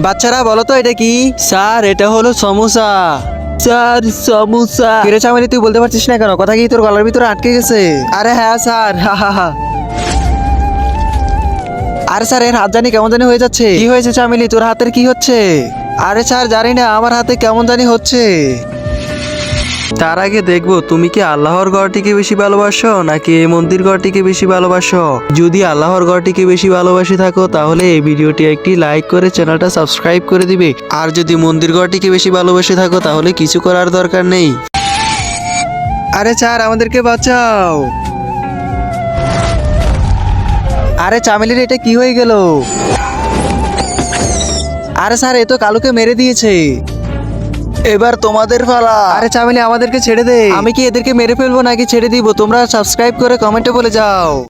বাচ্চারা বলো তো এটা কি? স্যার এটা হলো সমোসা। স্যার সমোসা। কিরে চামেলি, তুই বলতে পারছিস না কেন? কথা কি তোর গলার ভিতরে আটকে গেছে? আরে হ্যাঁ স্যার, হা হা হা। আরে স্যার, এর হাত জানি কেমন জানি হয়ে যাচ্ছে। কি হয়েছে চামেলি, তোর হাতের কি হচ্ছে? আরে স্যার জানি না, আমার হাতে কেমন জানি হচ্ছে। তার আগে দেখবো তুমি কি আল্লাহর ঘরটিকে বেশি ভালোবাসো নাকি এই মন্দির ঘরটিকে বেশি ভালোবাসো। যদি আল্লাহর ঘরটিকে বেশি ভালোবাসি থাকো তাহলে এই ভিডিওটি একটি লাইক করে চ্যানেলটা সাবস্ক্রাইব করে দিবে। আর যদি মন্দির ঘরটিকে বেশি ভালোবাসি থাকো তাহলে কিছু করার দরকার নেই। আরে স্যার, আমাদেরকে বাঁচাও। আরে চামেলির এটা কি হয়ে গেল? আরে স্যার, এ তো কালুকে মেরে দিয়েছে। এবার তোমাদের পালা। আরে চামেলি, আমাদেরকে ছেড়ে দে। আমি কি এদেরকে মেরে ফেলবো নাকি ছেড়ে দিব? তোমরা সাবস্ক্রাইব করে কমেন্টে বলে যাও।